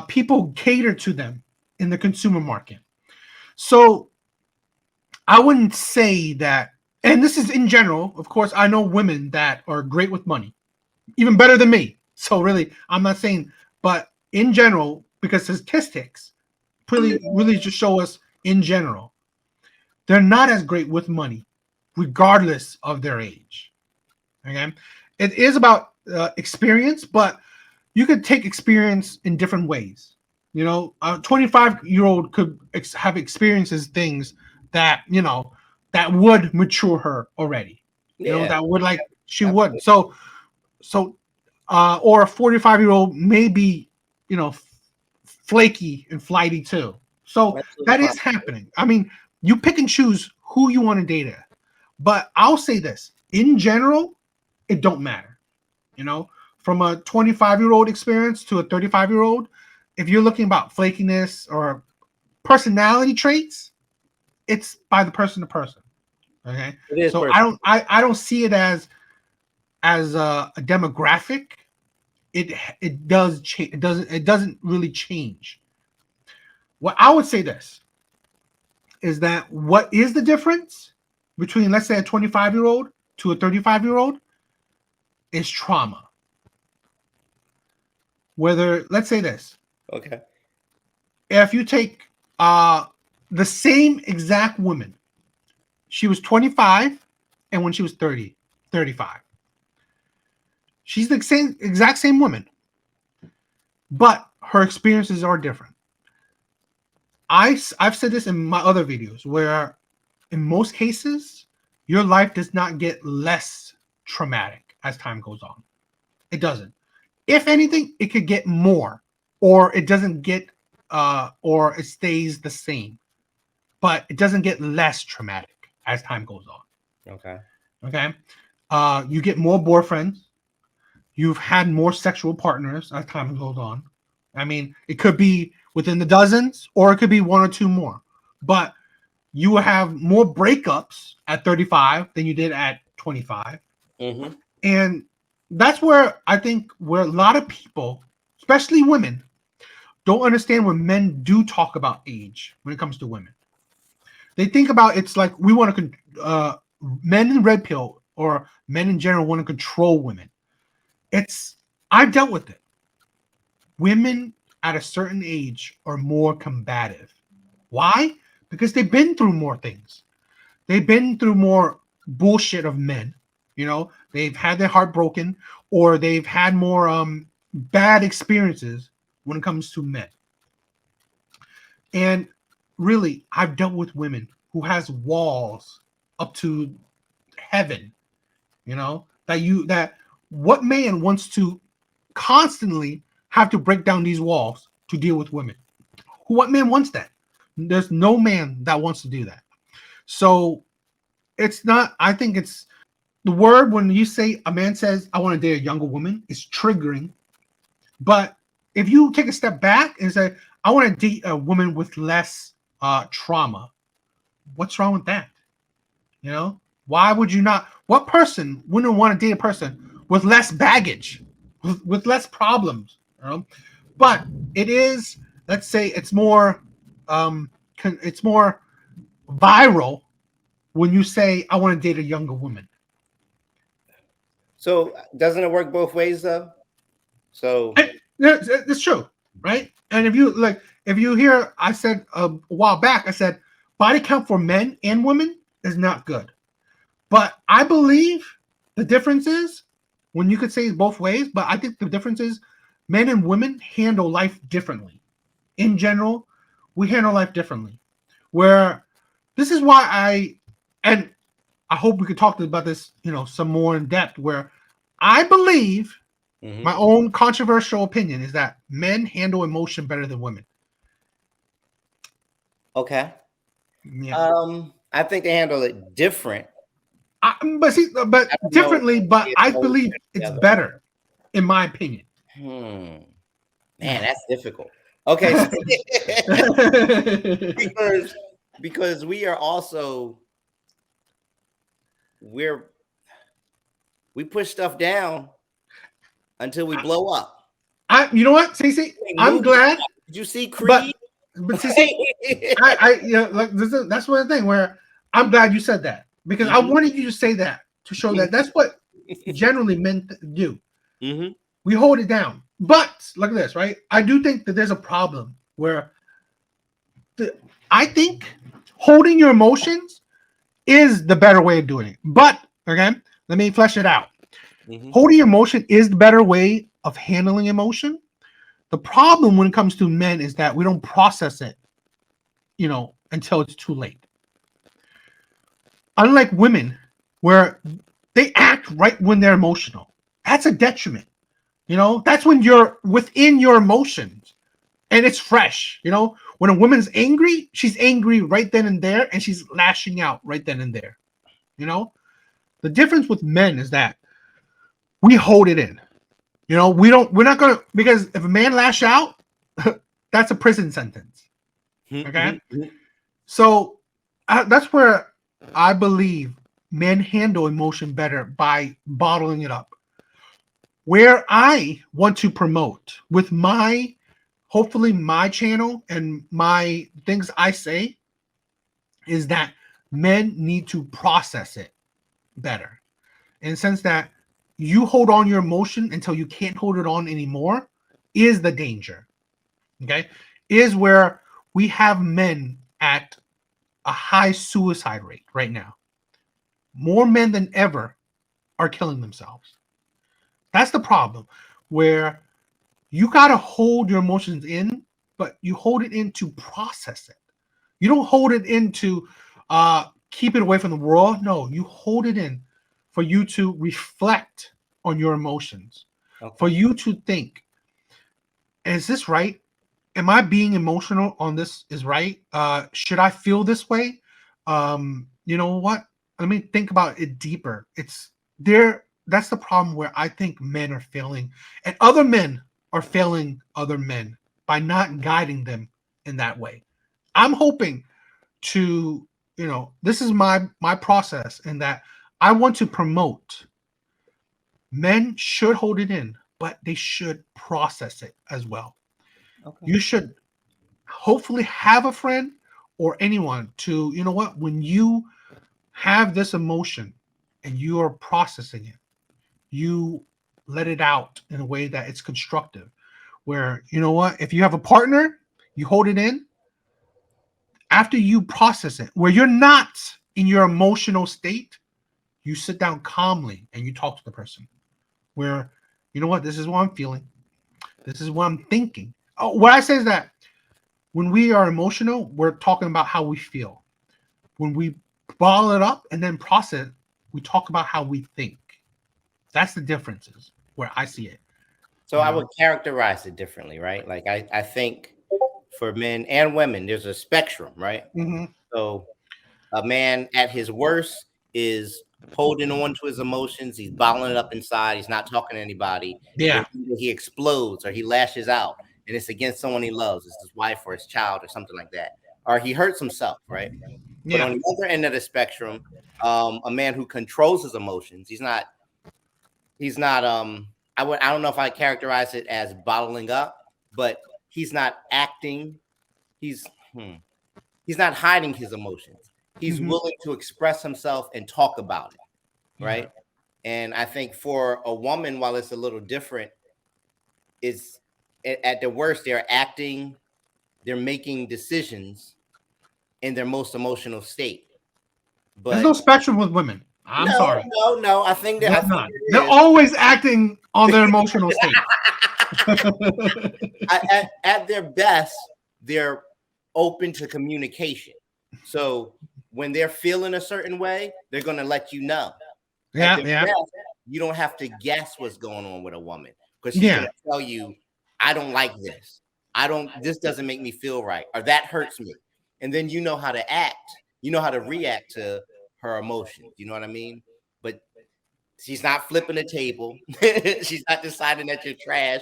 people cater to them in the consumer market. So I wouldn't say that, and this is in general. Of course, I know women that are great with money, even better than me. So really, I'm not saying, but in general, because statistics really just show us in general, they're not as great with money, regardless of their age. Okay, it is about experience, but you could take experience in different ways. You know, a 25-year-old could have experiences things that that would mature her already. You know, Yeah. that would like she Absolutely. would. So or a 45-year-old may be, you know, flaky and flighty too. So Absolutely that fine. is happening. I mean, you pick and choose who you want to date. But I'll say this: in general, it don't matter. You know, from a 25-year-old experience to a 35-year-old, if you're looking about flakiness or personality traits, it's by the person to person. Okay, It is so personal. I don't see it as a demographic. It does change. It doesn't really change. What I would say this is that what is the difference between, let's say, a 25-year-old to a 35-year-old is trauma. Whether, let's say this, Okay. if you take uh the same exact woman, she was 25, and when she was 30, 35, she's the same exact same woman, but her experiences are different. I've said this in my other videos where in most cases your life does not get less traumatic as time goes on. It doesn't. If anything, it could get more, or it doesn't get or it stays the same, but it doesn't get less traumatic as time goes on. Okay. Okay. You get more boyfriends. You've had more sexual partners as time goes on. I mean, it could be within the dozens, or it could be one or two more. But you will have more breakups at 35 than you did at 25. Mm-hmm. And that's where I think where a lot of people, especially women, don't understand when men do talk about age when it comes to women. They think about it's like we want to men in red pill or men in general want to control women. It's I've dealt with it. Women at a certain age are more combative. Why? Because they've been through more things. They've been through more bullshit of men. You know, they've had their heart broken, or they've had more bad experiences when it comes to men. And really, I've dealt with women who has walls up to heaven. You know, that what man wants to constantly have to break down these walls to deal with women? What man wants that? There's no man that wants to do that. So it's not. I think it's the word when you say a man says, "I want to date a younger woman," is triggering. But if you take a step back and say, "I want to date a woman with less trauma," what's wrong with that? You know, why would you not? What person wouldn't want to date a person with less baggage, with less problems? You know, but it is. Let's say it's more. It's more viral when you say, "I want to date a younger woman." So doesn't it work both ways though? So It's true, right? And if you hear, I said a while back, I said body count for men and women is not good. But I believe the difference is when you could say it both ways, but I think the difference is men and women handle life differently. In general, we handle life differently. Where this is why and I hope we could talk about this, some more in depth, where I believe mhm. my own controversial opinion is that men handle emotion better than women. Okay. Yeah. I think they handle it different. But I don't know differently, but if I both believe it's together. better, in my opinion. Man, that's difficult. Okay, because we are also we're we push stuff down until we blow up. You know what, Cece? I'm Movie. glad, Did you see but Creed? Cece, like that's one thing where I'm glad you said that, because I Mhm. wanted you to say that to show that that's what generally men do. Mhm. We hold it down. But look at this, right? I do think that there's a problem where I think holding your emotions is the better way of doing it. But again, let me flesh it out. Mhm. Holding emotion is the better way of handling emotion. The problem when it comes to men is that we don't process it, until it's too late. Unlike women, where they act right when they're emotional. That's a detriment. That's when you're within your emotions and it's fresh. When a woman's angry, she's angry right then and there, and she's lashing out right then and there. You know, the difference with men is that we hold it in. We're not gonna, because if a man lash out, that's a prison sentence. Okay, so that's where I believe men handle emotion better by bottling it up. Where I want to promote with my, hopefully my channel and my things I say, is that men need to process it better, in the sense that you hold on your emotion until you can't hold it on anymore is the danger. Okay, is where we have men at a high suicide rate right now. More men than ever are killing themselves. That's the problem, where you got to hold your emotions in, but you hold it in to process it. You don't hold it in to keep it away from the world. No, you hold it in for you to reflect on your emotions, for you to think, is this right? Am I being emotional on this is right? Should I feel this way? You know what? Let me think about it deeper. It's there. That's the problem, where I think men are failing, and other men are failing other men by not guiding them in that way. I'm hoping to, this is my process, in that I want to promote men should hold it in, but they should process it as well. You should hopefully have a friend or anyone to, when you have this emotion and you are processing it, you let it out in a way that it's constructive, where, if you have a partner, you hold it in. After you process it, where you're not in your emotional state, you sit down calmly and you talk to the person, where, this is what I'm feeling, this is what I'm thinking. What I say is that when we are emotional, we're talking about how we feel. When we bottle it up and then process it, we talk about how we think. That's the differences where I see it. So I would characterize it differently, right? Like I think for men and women, there's a spectrum, right? Mm-hmm. So a man at his worst is holding on to his emotions. He's bottling it up inside. He's not talking to anybody. And Yeah. then he explodes or he lashes out, and it's against someone he loves. It's his wife or his child or something like that. Or he hurts himself, right? But Yeah. on the other end of the spectrum, a man who controls his emotions, he's not I don't know if I characterize it as bottling up, but he's not acting, he's he's not hiding his emotions. He's Mm-hmm. willing to express himself and talk about it, Yeah. right? And I think for a woman, while it's a little different, it's at the worst they're acting, they're making decisions in their most emotional state. There's no But spectrum with women. I'm sorry. no, I think that There's not. They're always acting on their emotional state. at their best, they're open to communication. So when they're feeling a certain way, they're going to let you know. At Yeah. their Yeah. best, you don't have to guess what's going on with a woman, because she's going Yeah. to tell you, I don't like this. This doesn't make me feel right, or that hurts me. And then you know how to act. You know how to react to her emotions. You know what I mean? But she's not flipping the table. She's not deciding that you're trash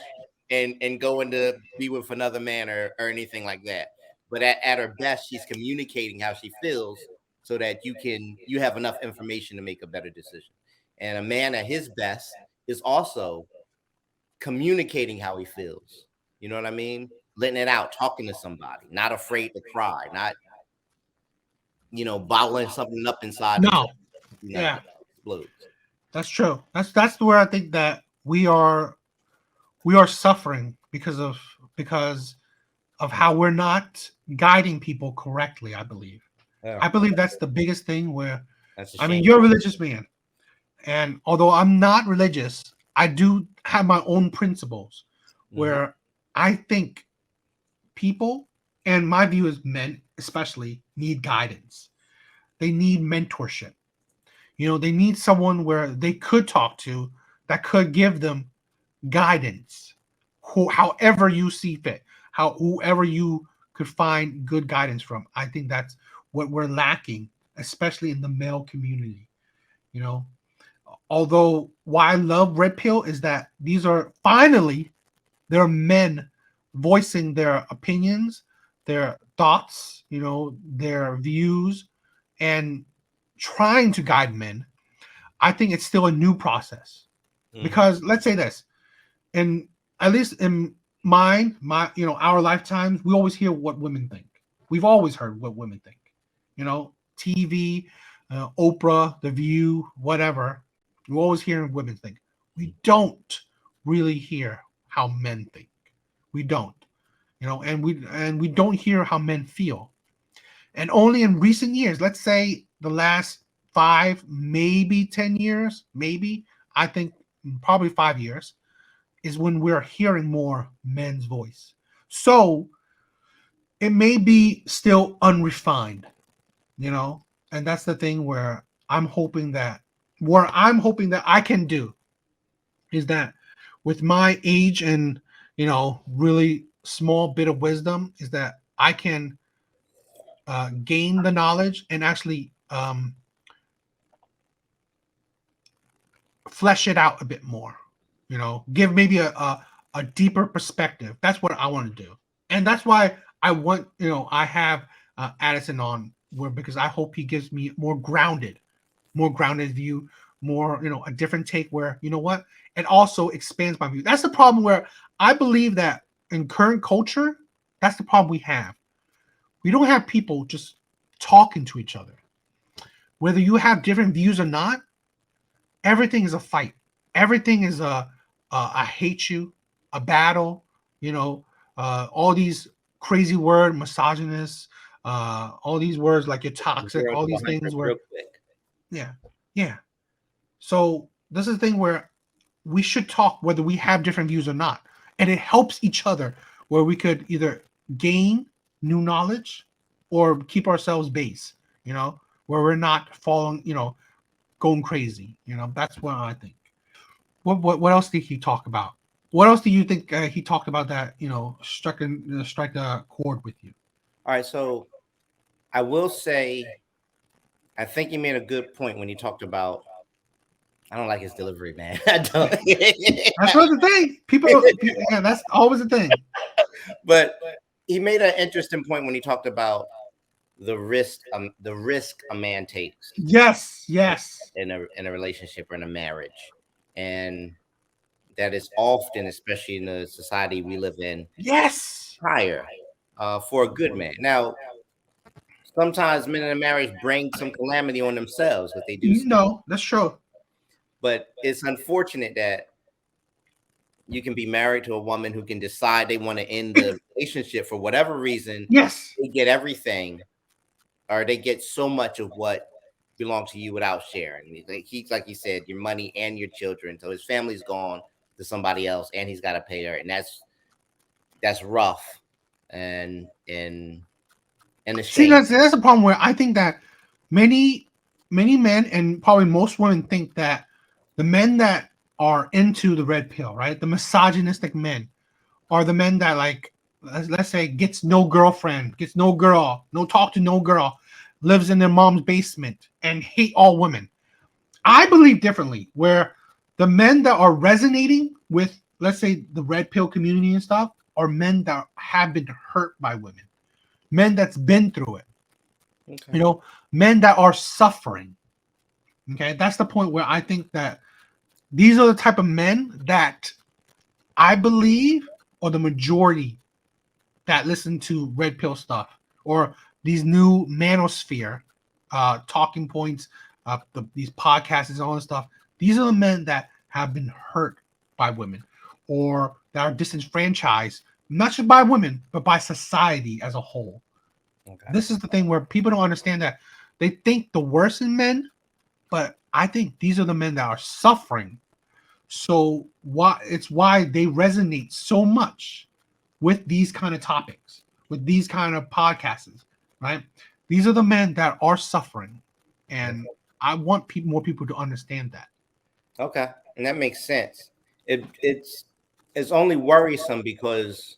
and going to be with another man or anything like that. But at her best, she's communicating how she feels so that you have enough information to make a better decision. And a man at his best is also communicating how he feels. You know what I mean? Letting it out, talking to somebody, not afraid to cry, not bottling something up inside No. until Yeah. explodes. That's true. That's where I think that we are suffering because of how we're not guiding people correctly. I believe. Yeah, I believe that's the biggest thing. Where, that's a I mean, shame. you're a religious man, and although I'm not religious, I do have my own principles. Where I think people, and my view is men especially, need guidance. They need mentorship. They need someone where they could talk to that could give them guidance, however you see fit, whoever you could find good guidance from. I think that's what we're lacking, especially in the male community. You know, although why I love Red Pill is that these are finally there are men voicing their opinions, their thoughts, their views, and trying to guide men. I think it's still a new process because let's say this, and at least in our lifetimes, we always hear what women think. We've always heard what women think. TV, Oprah, The View, whatever. We always hear what women think. We don't really hear how men think. We don't. And we don't hear how men feel. And only in recent years, let's say the last 5, maybe 10 years, maybe, I think probably 5 years, is when we're hearing more men's voice. So it may be still unrefined, and that's the thing where I'm hoping that I can do is that with my age and really small bit of wisdom is that I can gain the knowledge and actually flesh it out a bit more, give maybe a deeper perspective. That's what I want to do. And that's why I want, I have Addison on because I hope he gives me more grounded view, more, a different take where, what? It also expands my view. That's the problem where I believe that in current culture, that's the problem we have. We don't have people just talking to each other. Whether you have different views or not, everything is a fight. Everything is a I hate you, a battle, all these crazy word, misogynist, all these words like you're toxic, all these things where, yeah, yeah. So this is the thing where we should talk whether we have different views or not. And it helps each other where we could either gain new knowledge or keep ourselves base, where we're not falling, going crazy. That's what I think. What else did he talk about? What else do you think he talked about that strike a chord with you? All right, so I will say, I think you made a good point when you talked about. I don't like his delivery, man. I don't. That's what the thing. People, yeah, that's always the thing. But he made an interesting point when he talked about the risk a man takes. Yes. In a relationship or in a marriage, and that is often, especially in the society we live in, yes, higher for a good man. Now, sometimes men in a marriage bring some calamity on themselves, but they do. No, that's true. But it's unfortunate that you can be married to a woman who can decide they want to end the relationship for whatever reason. Yes, they get everything, or they get so much of what belongs to you without sharing. He's like you said, your money and your children. So his family's gone to somebody else, and he's got to pay her, and that's rough. And a see, shame. that's a problem where I think that many men and probably most women think that the men that are into the red pill, right, the misogynistic men, are the men that, like, let's say, gets no girlfriend, gets no girl, no talk to no girl, lives in their mom's basement and hate all women. I believe differently, where the men that are resonating with, let's say, the red pill community and stuff are men that have been hurt by women, men that's been through it. Okay. Men that are suffering. Okay, that's the point where I think that these are the type of men that I believe are the majority that listen to red pill stuff or these new manosphere talking points, these podcasts and all this stuff. These are the men that have been hurt by women or that are disenfranchised, not just by women, but by society as a whole. Okay. This is the thing where people don't understand that they think the worst in men, but I think these are the men that are suffering. So why they resonate so much with these kind of topics, with these kind of podcasts, right? These are the men that are suffering, and I want more people to understand that. Okay, and that makes sense. It's only worrisome because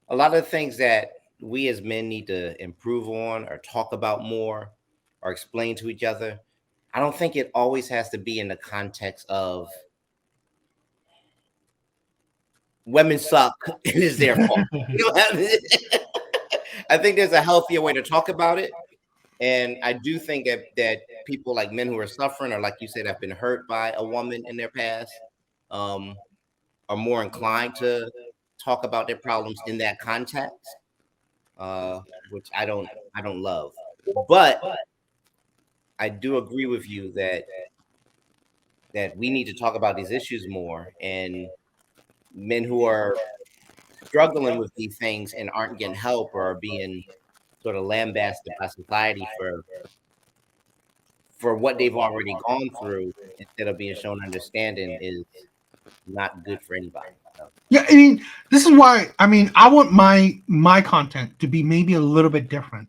a lot of things that we as men need to improve on or talk about more or explain to each other. I don't think it always has to be in the context of women suck and it's their fault. You know what I mean? I think there's a healthier way to talk about it. And I do think that people like men who are suffering or like you said have been hurt by a woman in their past um, are more inclined to talk about their problems in that context, which I don't love. But I do agree with you that we need to talk about these issues more, and men who are struggling with these things and aren't getting help or are being sort of lambasted by society for what they've already gone through instead of being shown understanding is not good for anybody. So, Yeah, I mean, this is why I mean I want my content to be maybe a little bit different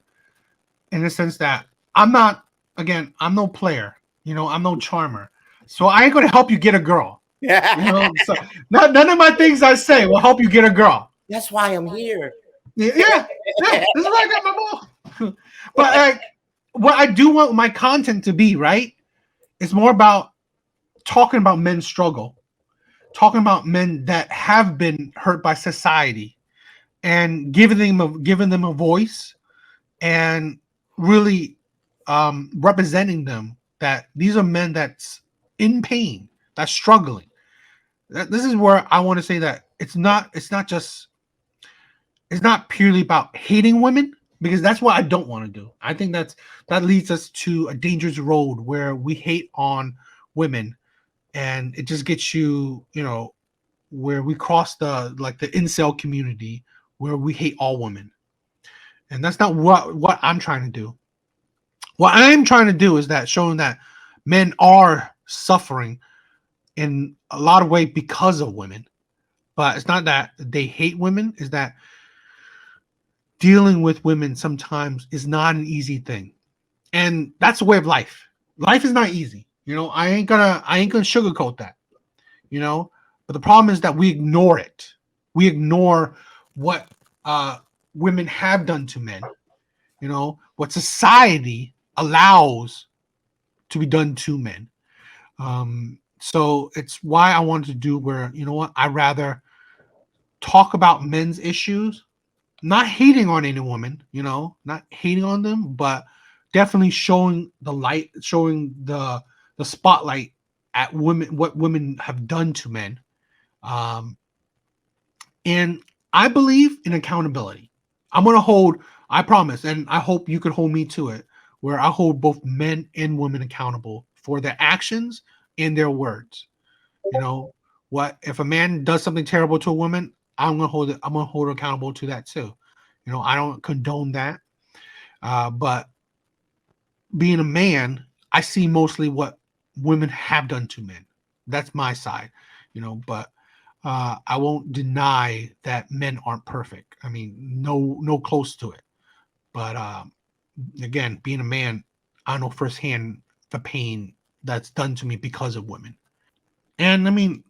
in the sense that I'm not again, I'm no player, I'm no charmer. So I ain't gonna help you get a girl. So none of my things I say will help you get a girl. that's why I'm here. Yeah. This is why I got my ball. But what I do want my content to be, right, is more about talking about men's struggle, talking about men that have been hurt by society, and giving them a voice, and really representing them. That these are men that's in pain, that's struggling. This is where I want to say that it's not purely about hating women, because that's what I don't want to do. I think that leads us to a dangerous road where we hate on women, and it just gets where we cross the incel community, where we hate all women. And that's not what I'm trying to do. What I'm trying to do is that showing that men are suffering in a lot of ways because of women. But it's not that they hate women, is that dealing with women sometimes is not an easy thing. And that's the way of life. Life is not easy. I ain't gonna sugarcoat that. You know, but the problem is that we ignore it. We ignore what women have done to men. What society allows to be done to men. So it's why I wanted to do where, I rather talk about men's issues, not hating on any woman, not hating on them, but definitely showing the light, showing the spotlight at women, what women have done to men. Um, and I believe in accountability. I'm going to hold, I promise, and I hope you could hold me to it, where I hold both men and women accountable for their actions and their words. You know, what if a man does something terrible to a woman? I'm gonna hold her accountable to that too. I don't condone that. But being a man, I see mostly what women have done to men. That's my side. But I won't deny that men aren't perfect. I mean, no close to it. But again, being a man, I know firsthand the pain that's done to me because of women. And I mean,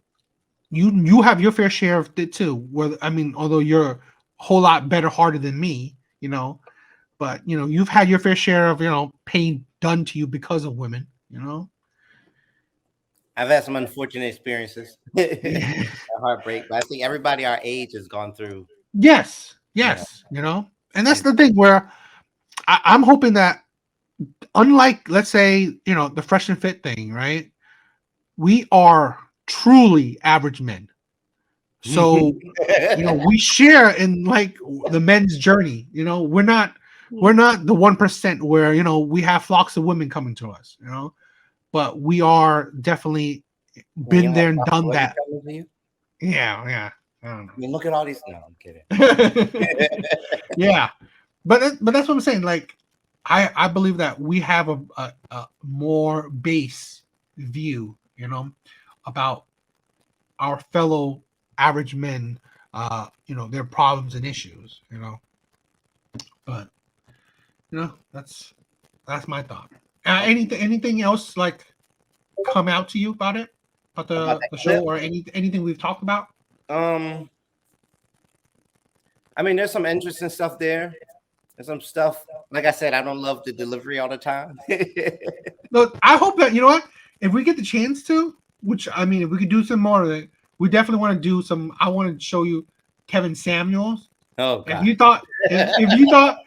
you have your fair share of it too. Where I mean, although you're a whole lot better hearted than me, but you've had your fair share of pain done to you because of women. I've had some unfortunate experiences, a Yeah. heartbreak, but I think everybody our age has gone through. Yes, You know, yes, and that's some, the thing where I'm hoping that, unlike, let's say, the fresh and fit thing, right? We are truly average men. So, we share in like the men's journey. We're not the 1% where, we have flocks of women coming to us, but we are definitely when you been have there and lots of done women that. coming to you, Yeah. I I mean, look at all these. No, I'm kidding. don't know. Yeah. But that's what I'm saying. Like, I believe that we have a more base view, about our fellow average men, their problems and issues, but that's That's my thought. Anything else like come out to you about it, about About that the show, clip? or anything we've talked about? I mean, there's some interesting stuff there. There's some stuff. Like I said, I don't love the delivery all the time. Look, I hope that, you know what, if we get the chance to, which I mean, if we could do some more of it, we definitely want to do some. I want to show you Kevin Samuels. Oh If God, you thought if you thought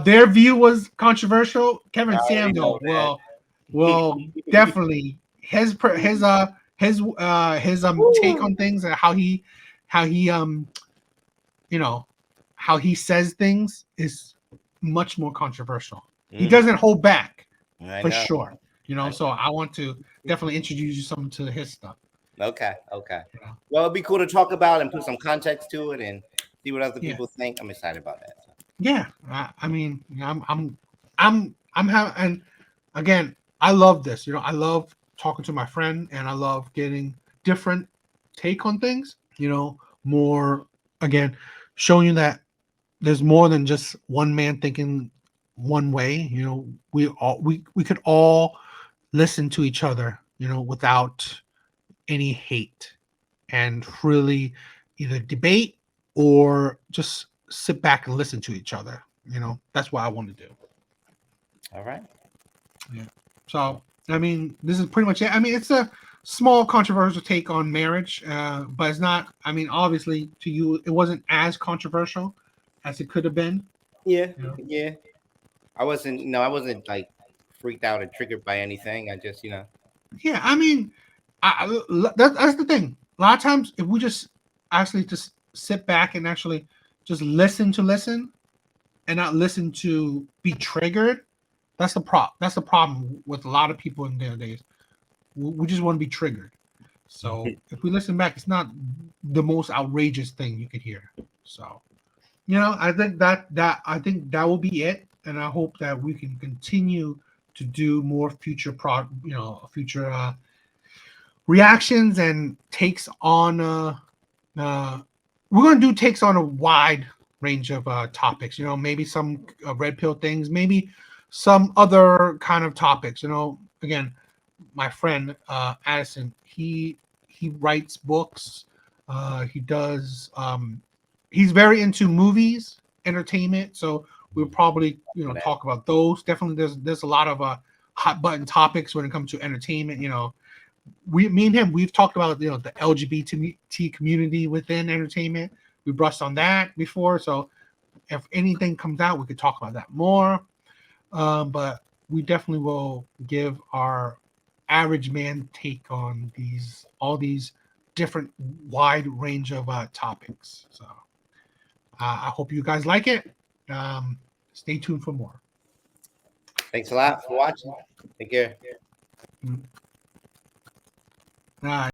their view was controversial, Kevin I already Samuel know, man. will definitely his take on things and how he you know how he says things is much more controversial. He Mhm. doesn't hold back I for know. sure. I- So I want to definitely introduce you some to his stuff. Okay, okay. Yeah. Well, it'd be cool to talk about and put some context to it and see what other Yeah. people think. I'm excited about that. Yeah, I mean, I'm having, and again, I love this. I love talking to my friend, and I love getting different take on things. More again, showing you that there's more than just one man thinking one way. We could all listen to each other. Without any hate, and really either debate or just sit back and listen to each other. That's what I want to do. All right. Yeah. So, I mean, this is pretty much it. I mean, it's a small controversial take on marriage, but it's not, I mean, obviously to you, it wasn't as controversial as it could have been. Yeah, You know? yeah. I wasn't like freaked out or triggered by anything. I just, Yeah. I mean, that's the thing. A lot of times, if we just actually just sit back and actually just listen and not listen to be triggered, that's the problem. That's the problem with a lot of people in their days. We just want to be triggered. So if we listen back, it's not the most outrageous thing you could hear. So I think that will be it, and I hope that we can continue to do more future reactions and takes on. We're gonna do takes on a wide range of topics. Maybe some red pill things, maybe some other kind of topics. Again, my friend Addison, he writes books. He does. He's very into movies, entertainment. So we'll probably talk about those. Definitely, there's a lot of hot button topics when it comes to entertainment. Me and him, we've talked about the LGBT community within entertainment. We brushed on that before, so if anything comes out, we could talk about that more. But we definitely will give our average man take on all these different wide range of topics. So I hope you guys like it. Stay tuned for more. thanks a lot for watching. Take care. All right.